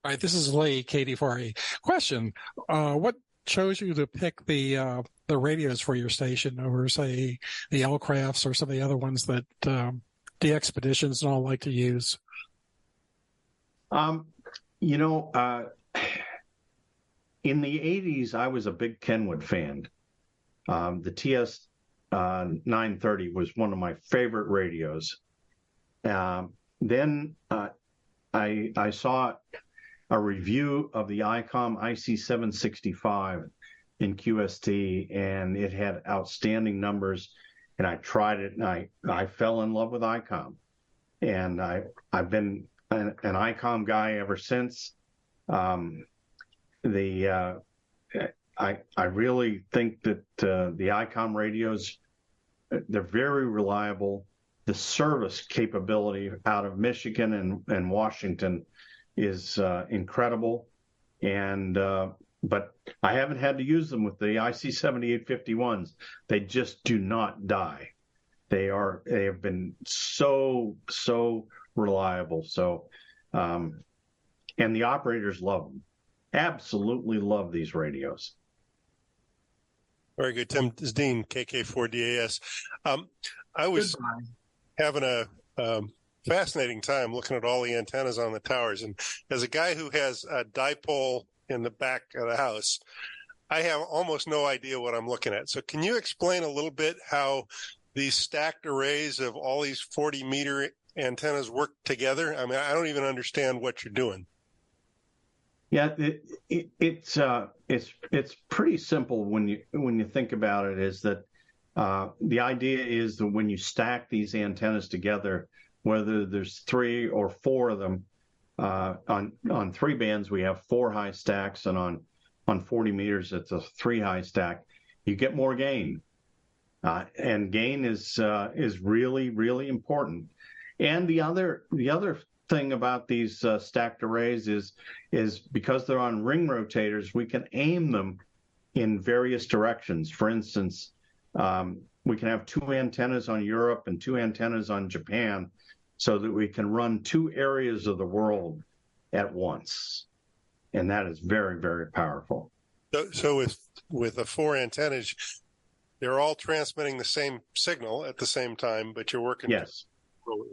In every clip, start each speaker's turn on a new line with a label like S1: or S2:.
S1: All right, this is Lee, KD4A. Question: what chose you to pick the radios for your station over, say, the L-Crafts or some of the other ones that the expeditions and all like to use?
S2: You know, in the 80s, I was a big Kenwood fan. The TS 930 was one of my favorite radios. Then I saw a review of the ICOM IC765 in QST, and it had outstanding numbers. And I tried it, and I fell in love with ICOM. And I've been an ICOM guy ever since. I really think that the ICOM radios, they're very reliable. The service capability out of Michigan and Washington is incredible. And but I haven't had to use them with the IC7851s. They just do not die. They have been so reliable. So, and the operators love them. Absolutely love these radios.
S3: Very good, Tim. This is Dean, KK4DAS. I was having a fascinating time looking at all the antennas on the towers. And as a guy who has a dipole in the back of the house, I have almost no idea what I'm looking at. So can you explain a little bit how these stacked arrays of all these 40-meter antennas work together? I mean, I don't even understand what you're doing.
S2: Yeah, it's pretty simple when you think about it. Is that the idea is that when you stack these antennas together, whether there's 3 or 4 of them, on 3 bands we have 4 high stacks, and on 40 meters it's a 3 high stack. You get more gain, and gain is really, really important. And the other thing about these stacked arrays is because they're on ring rotators, we can aim them in various directions. For instance, we can have 2 antennas on Europe and 2 antennas on Japan, so that we can run 2 areas of the world at once. And that is very, very powerful.
S3: So with the 4 antennas, they're all transmitting the same signal at the same time, but you're working.
S2: Yes.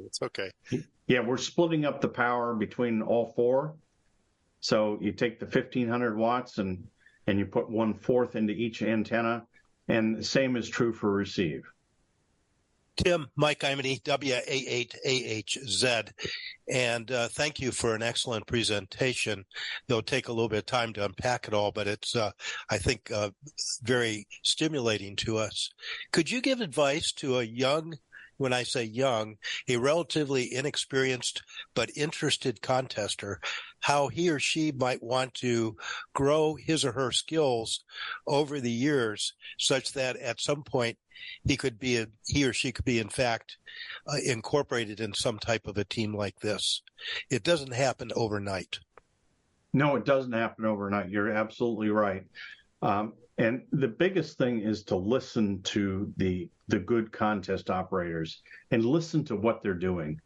S3: It's okay.
S2: Yeah, we're splitting up the power between all 4. So you take the 1500 watts and you put 1/4 into each antenna, and the same is true for receive.
S4: Tim, Mike Imedy, WA8AHZ, and thank you for an excellent presentation. It'll take a little bit of time to unpack it all, but it's, I think, very stimulating to us. Could you give advice to a young, when I say young, a relatively inexperienced but interested contester, how he or she might want to grow his or her skills over the years such that at some point he or she could be, in fact, incorporated in some type of a team like this? It doesn't happen overnight.
S2: No, it doesn't happen overnight. You're absolutely right. And the biggest thing is to listen to the good contest operators and listen to what they're doing.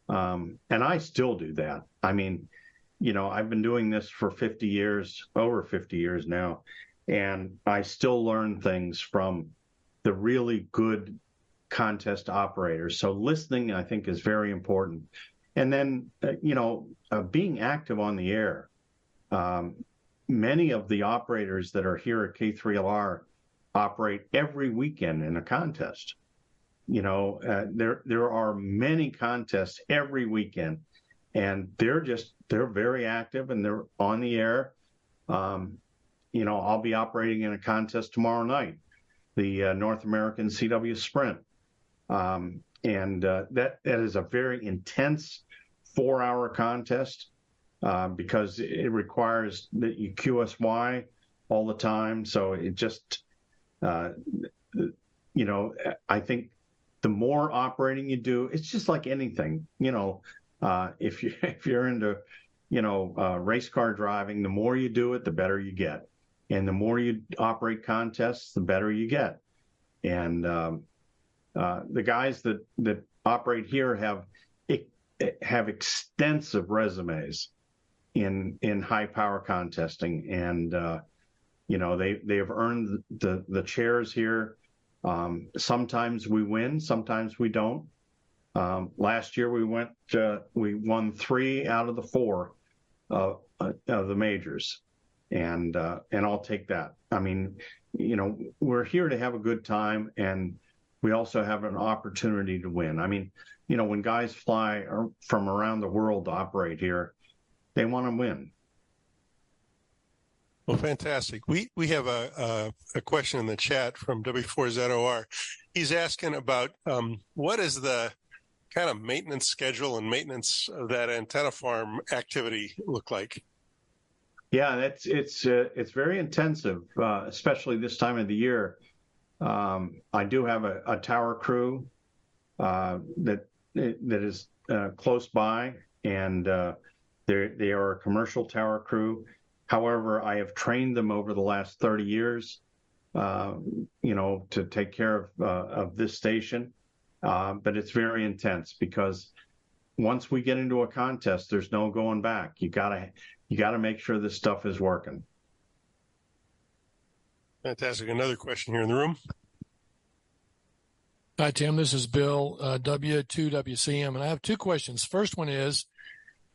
S2: And I still do that. I mean, you know, I've been doing this for 50 years, over 50 years now, and I still learn things from the really good contest operators. So listening, I think, is very important. And then, being active on the air. Many of the operators that are here at K3LR operate every weekend in a contest. You know, there are many contests every weekend, and they're very active and they're on the air. I'll be operating in a contest tomorrow night, the North American CW Sprint. That is a very intense 4-hour contest because it requires that you QSY all the time. So it just, I think the more operating you do, it's just like anything, if you're into, race car driving, the more you do it, the better you get. And the more you operate contests, the better you get. And the guys that operate here have extensive resumes. in high power contesting, and they have earned the chairs here. Sometimes we win, sometimes we don't. Last year we won 3 out of the 4 of the majors, and I'll take that. I mean, we're here to have a good time, and we also have an opportunity to win. I mean, when guys fly from around the world to operate here, they want to win.
S3: Well, fantastic. We have a question in the chat from W4ZOR. He's asking about what is the kind of maintenance schedule and maintenance of that antenna farm activity look like?
S2: Yeah, it's very intensive, especially this time of the year. I do have a tower crew that is close by, and they are a commercial tower crew. However, I have trained them over the last 30 years, to take care of this station. But it's very intense because once we get into a contest, there's no going back. You gotta make sure this stuff is working.
S3: Fantastic. Another question here in the room.
S5: Hi, Tim. This is Bill, W2WCM, and I have 2 questions. First one is,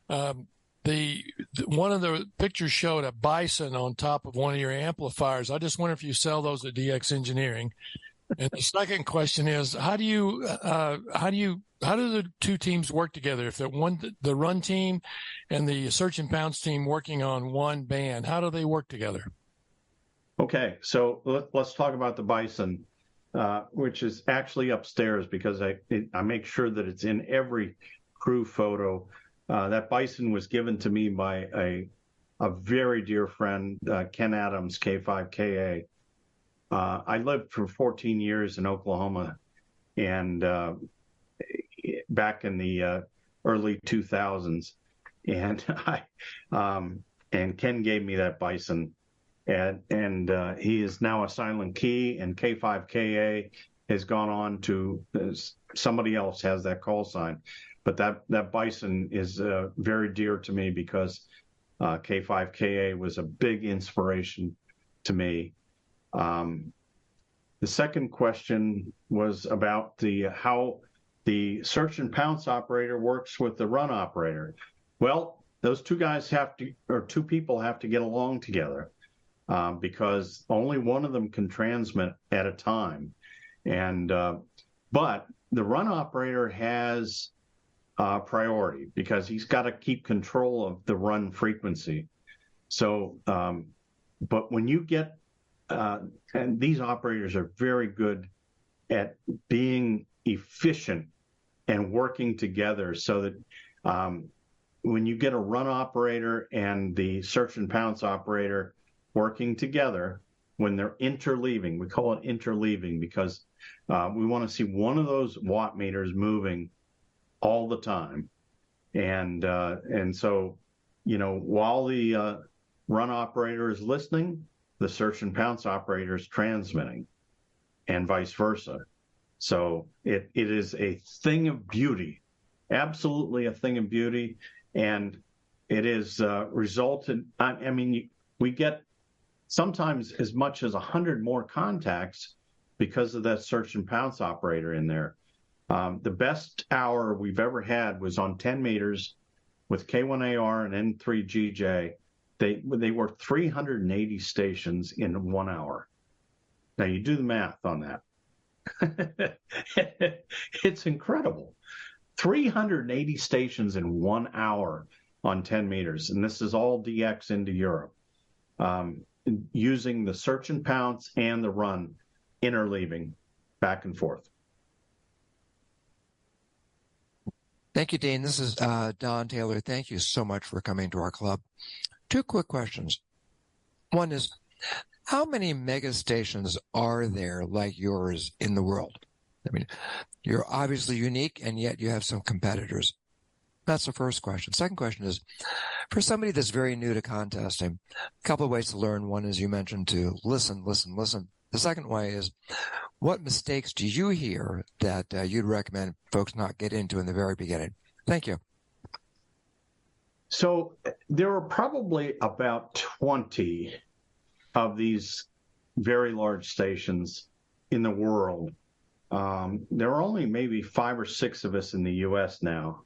S5: one of the pictures showed a bison on top of one of your amplifiers. I just wonder if you sell those at DX Engineering. And the second question is, how do the 2 teams work together? If the run team and the search and pounce team working on one band, how do they work together? Okay,
S2: so let's talk about the bison, which is actually upstairs because I make sure that it's in every crew photo. That bison was given to me by a very dear friend, Ken Adams, K5KA. I lived for 14 years in Oklahoma, and back in the early 2000s, and and Ken gave me that bison, and he is now a silent key, and K5KA has gone on to somebody else has that call sign. But that bison is very dear to me because K5KA was a big inspiration to me. The second question was about how the search and pounce operator works with the run operator. Well, those 2 guys 2 people have to get along together because only one of them can transmit at a time. And but the run operator has priority because he's got to keep control of the run frequency. So, but when you get, and these operators are very good at being efficient and working together so that when you get a run operator and the search and pounce operator working together, when they're interleaving, we call it interleaving because we want to see one of those watt meters moving all the time. And so, while the run operator is listening, the search and pounce operator is transmitting, and vice versa. So it is a thing of beauty, absolutely a thing of beauty. And it is resulted, I mean, we get sometimes as much as 100 more contacts because of that search and pounce operator in there. The best hour we've ever had was on 10 meters with K1AR and N3GJ. They worked 380 stations in 1 hour. Now you do the math on that. It's incredible. 380 stations in 1 hour on 10 meters. And this is all DX into Europe, using the search and pounce and the run interleaving back and forth.
S6: Thank you, Dean. This is Don Taylor. Thank you so much for coming to our club. 2 quick questions. One is, how many mega stations are there like yours in the world? I mean, you're obviously unique, and yet you have some competitors. That's the first question. Second question is, for somebody that's very new to contesting, a couple of ways to learn. One is you mentioned to listen. The second way is, what mistakes do you hear that you'd recommend folks not get into in the very beginning? Thank you.
S2: So there are probably about 20 of these very large stations in the world. There are only maybe 5 or 6 of us in the U.S. now.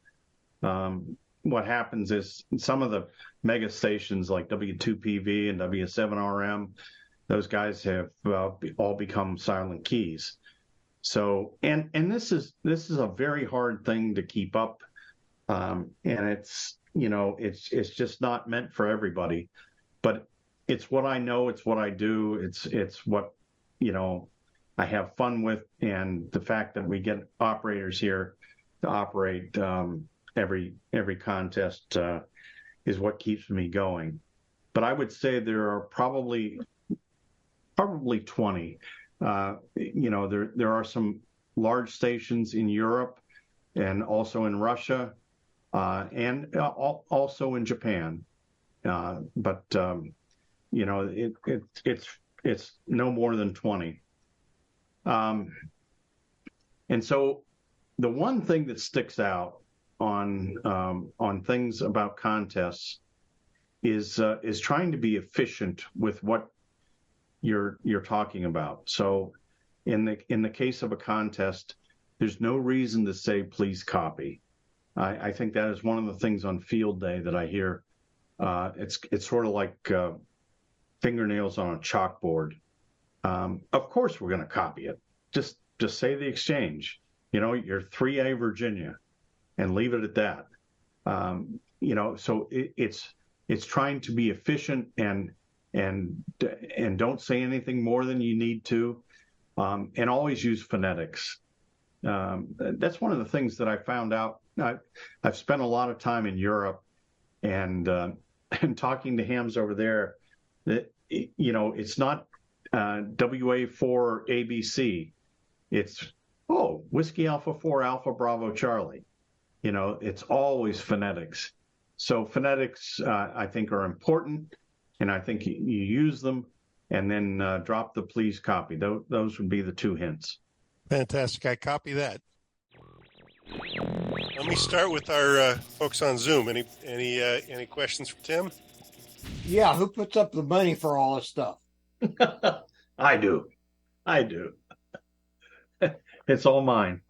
S2: What happens is some of the mega stations like W2PV and W7RM, those guys have all become silent keys. So, and this is a very hard thing to keep up, and it's just not meant for everybody. But it's what I know, it's what I do, it's what I have fun with, and the fact that we get operators here to operate every contest is what keeps me going. But I would say there are probably 20. There are some large stations in Europe and also in Russia and also in Japan. But it's no more than 20. And so the one thing that sticks out on things about contests is trying to be efficient with what you're talking about. So in the case of a contest, there's no reason to say please copy. I think that is one of the things on field day that I hear. It's sort of like fingernails on a chalkboard. Of course we're going to copy it. Just say the exchange. You're 3A Virginia, and leave it at that. So it's trying to be efficient and don't say anything more than you need to, and always use phonetics. That's one of the things that I found out. I've spent a lot of time in Europe, and talking to hams over there. That it's not WA4 ABC. It's Whiskey Alpha 4 Alpha Bravo Charlie. It's always phonetics. So phonetics, I think, are important, and I think you use them, and then drop the please copy. Those would be the 2 hints.
S3: Fantastic. I copy that. Let me start with our folks on Zoom. Any questions for Tim?
S7: Yeah, who puts up the money for all this stuff?
S2: I do. It's all mine.